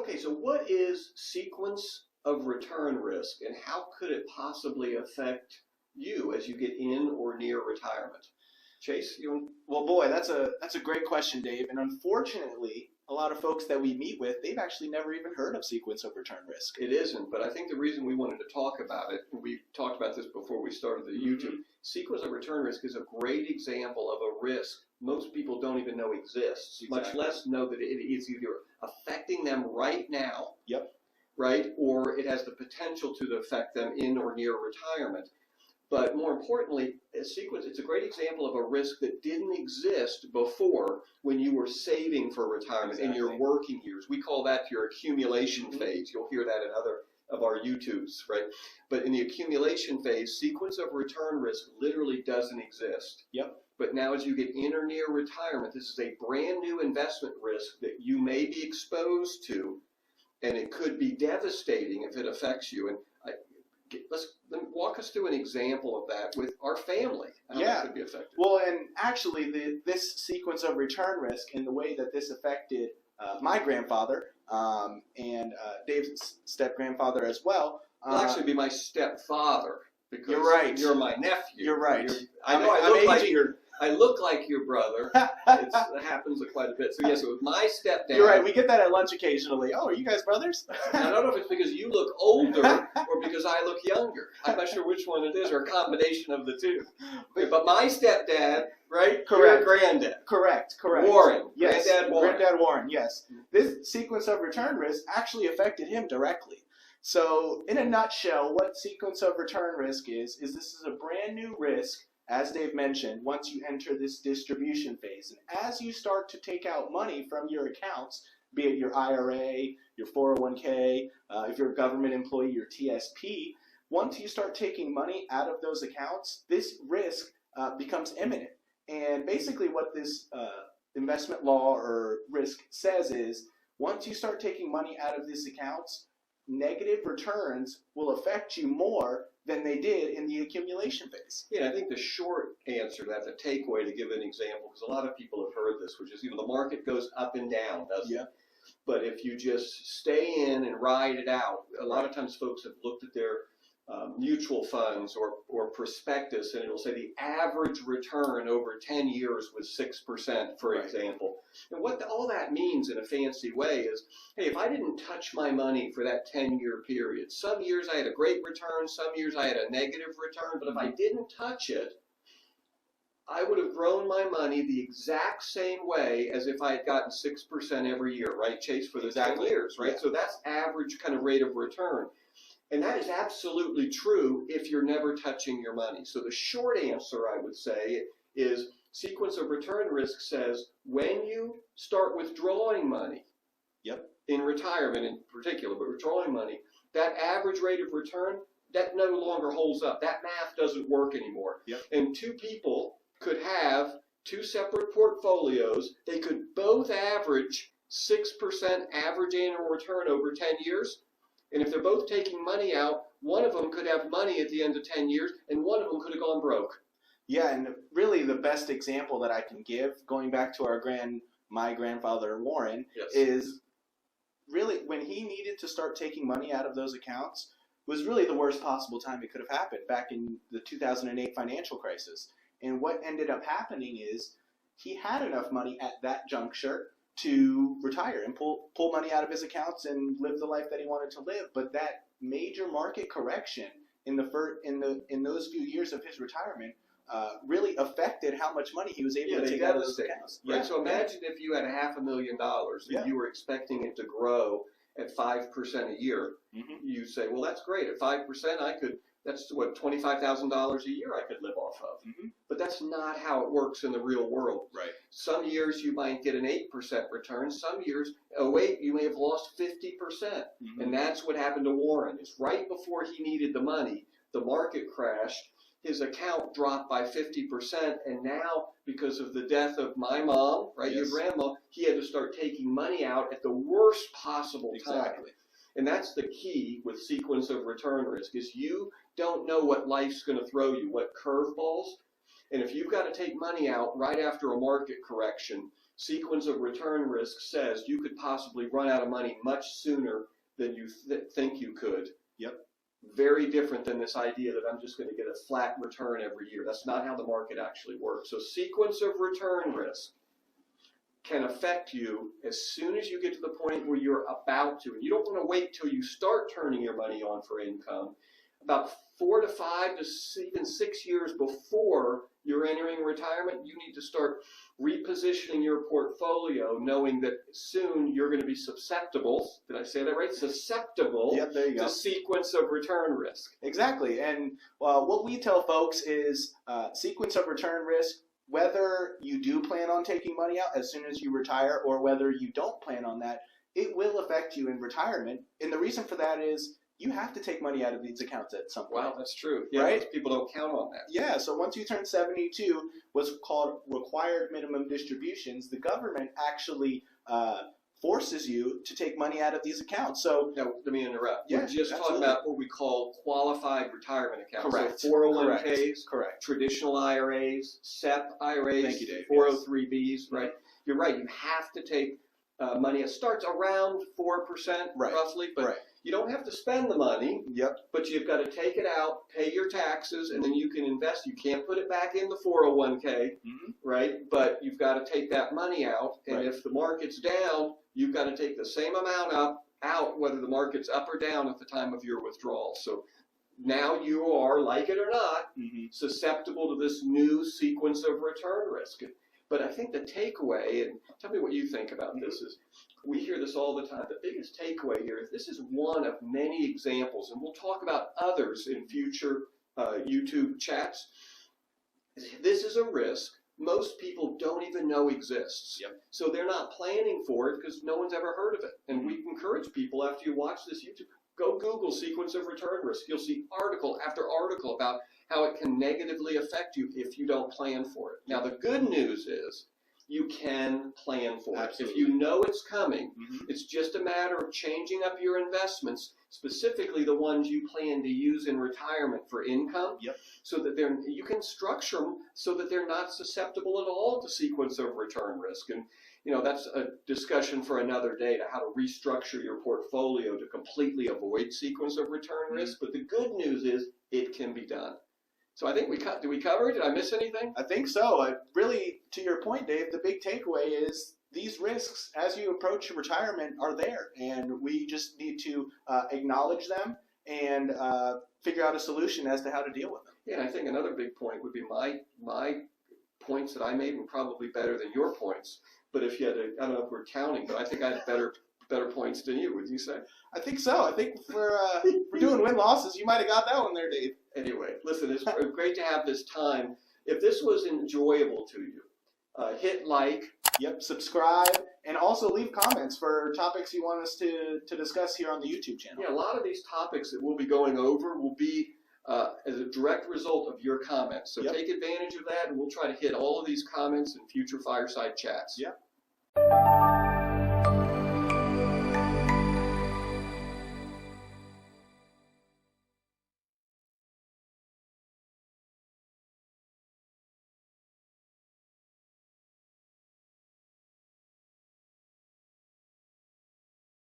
Okay, so what is sequence of return risk, and how could it possibly affect you as you get in or near retirement? Chase, Well, boy, that's a great question, Dave. And unfortunately, a lot of folks that we meet with, they've actually never even heard of sequence of return risk. It isn't, but I think the reason we wanted to talk about it, and we talked about this before we started the YouTube, sequence of return risk is a great example of a risk most people don't even know exists, much less know that it is either affecting them right now, right, or it has the potential to affect them in or near retirement. But more importantly, it's a great example of a risk that didn't exist before when you were saving for retirement in your working years. We call that your accumulation phase. You'll hear that in other of our YouTubes, right? But in the accumulation phase, sequence of return risk literally doesn't exist. But now as you get in or near retirement, this is a brand new investment risk that you may be exposed to, and it could be devastating if it affects you. And let me walk us through an example of that with our family. How that could be affected. Well, and actually, this sequence of return risk and the way that this affected my grandfather and Dave's step-grandfather as well. It'll actually be my stepfather. Because you're right. You're my nephew. You're right. I look like your brother. It happens quite a bit. So yes, it was my stepdad. You're right. We get that at lunch occasionally. Oh, are you guys brothers? I don't know if it's because you look older or because I look younger. I'm not sure which one it is, or a combination of the two. But my stepdad, right? Correct. Your granddad. Correct. Warren. Yes. Granddad Warren. Granddad Warren. Yes. This sequence of return risk actually affected him directly. So, in a nutshell, what sequence of return risk is this is a brand new risk, as Dave mentioned, once you enter this distribution phase. And as you start to take out money from your accounts, be it your IRA, your 401k, if you're a government employee, your TSP, once you start taking money out of those accounts, this risk becomes imminent. And basically what this investment law or risk says is, once you start taking money out of these accounts, negative returns will affect you more than they did in the accumulation phase. Yeah, I think the short answer to that, the takeaway, to give an example, because a lot of people have heard this, which is, the market goes up and down, doesn't it? But if you just stay in and ride it out, a lot of times folks have looked at their mutual funds or prospectus, and it'll say the average return over 10 years was 6%, for example. And what all that means in a fancy way is, hey, if I didn't touch my money for that 10-year period, some years I had a great return, some years I had a negative return, but if I didn't touch it, I would have grown my money the exact same way as if I had gotten 6% every year, right, Chase, for the 10 years, right? So that's average kind of rate of return. And that is absolutely true if you're never touching your money. So the short answer, I would say, is sequence of return risk says when you start withdrawing money, in retirement in particular, but withdrawing money, that average rate of return, that no longer holds up. That math doesn't work anymore. And two people could have two separate portfolios. They could both average 6% average annual return over 10 years. And if they're both taking money out, one of them could have money at the end of 10 years, and one of them could have gone broke. Yeah, and really the best example that I can give, going back to my grandfather Warren, is really when he needed to start taking money out of those accounts was really the worst possible time it could have happened, back in the 2008 financial crisis. And what ended up happening is he had enough money at that juncture to retire and pull money out of his accounts and live the life that he wanted to live. But that major market correction in those few years of his retirement really affected how much money he was able to take out of those accounts. Right. So imagine if you had $500,000 and you were expecting it to grow at 5% a year. You say, well, that's great. At 5%, that's what, $25,000 a year I could live off of. But that's not how it works in the real world. Some years you might get an 8% return. Some years, you may have lost 50%. And that's what happened to Warren. It's right before he needed the money, the market crashed. His account dropped by 50%, and now, because of the death of my mom, your grandma, he had to start taking money out at the worst possible time. And that's the key with sequence of return risk, is you don't know what life's going to throw you, what curveballs. And if you've got to take money out right after a market correction, sequence of return risk says you could possibly run out of money much sooner than you think you could. Yep. Very different than this idea that I'm just going to get a flat return every year. That's not how the market actually works. So sequence of return risk can affect you as soon as you get to the point where you're about to. And you don't want to wait till you start turning your money on for income. About 4 to 5 to even 6 years before you're entering retirement, you need to start repositioning your portfolio, knowing that soon you're going to be susceptible. Did I say that right? Susceptible Yep, there you go. to sequence of return risk. Exactly. And what we tell folks is sequence of return risk, whether you do plan on taking money out as soon as you retire or whether you don't plan on that, it will affect you in retirement. And the reason for that is you have to take money out of these accounts at some point. Wow, that's true. Yeah, right? most people don't count on that. Yeah, so once you turn 72, what's called required minimum distributions, the government actually forces you to take money out of these accounts. So now, let me interrupt. Yeah, We're just talking about what we call qualified retirement accounts. Correct. So 401ks, Correct. Traditional IRAs, SEP IRAs, Thank you, Dave. 403Bs, right? You're right. You have to take money. It starts around 4% roughly, but you don't have to spend the money. Yep. But you've got to take it out, pay your taxes, and then you can invest. You can't put it back in the 401k, right? But you've got to take that money out, and if the market's down, you've got to take the same amount out, whether the market's up or down at the time of your withdrawal. So now you are, like it or not, susceptible to this new sequence of return risk. But I think the takeaway, and tell me what you think about this, is we hear this all the time. The biggest takeaway here is this is one of many examples, and we'll talk about others in future YouTube chats. This is a risk most people don't even know exists. Yep. So they're not planning for it because no one's ever heard of it. And we encourage people, after you watch this YouTube, go Google sequence of return risk. You'll see article after article about how it can negatively affect you if you don't plan for it. Now, the good news is you can plan for it. If you know it's coming, it's just a matter of changing up your investments, specifically the ones you plan to use in retirement for income, so that you can structure them so that they're not susceptible at all to sequence of return risk. And you know, that's a discussion for another day, to how to restructure your portfolio to completely avoid sequence of return risk. But the good news is it can be done. So I think did we cover it? Did I miss anything? I think so. Really, to your point, Dave, the big takeaway is these risks, as you approach retirement, are there. And we just need to acknowledge them and figure out a solution as to how to deal with them. Yeah, I think another big point would be my points that I made were probably better than your points. But if you had I don't know if we're counting, but I think I had better points than you, would you say? I think so. I think for doing win-losses, you might have got that one there, Dave. Anyway, listen, it's great to have this time. If this was enjoyable to you, hit like. Yep, subscribe, and also leave comments for topics you want us to discuss here on the YouTube channel. Yeah, a lot of these topics that we'll be going over will be as a direct result of your comments. So take advantage of that, and we'll try to hit all of these comments in future fireside chats. Yep.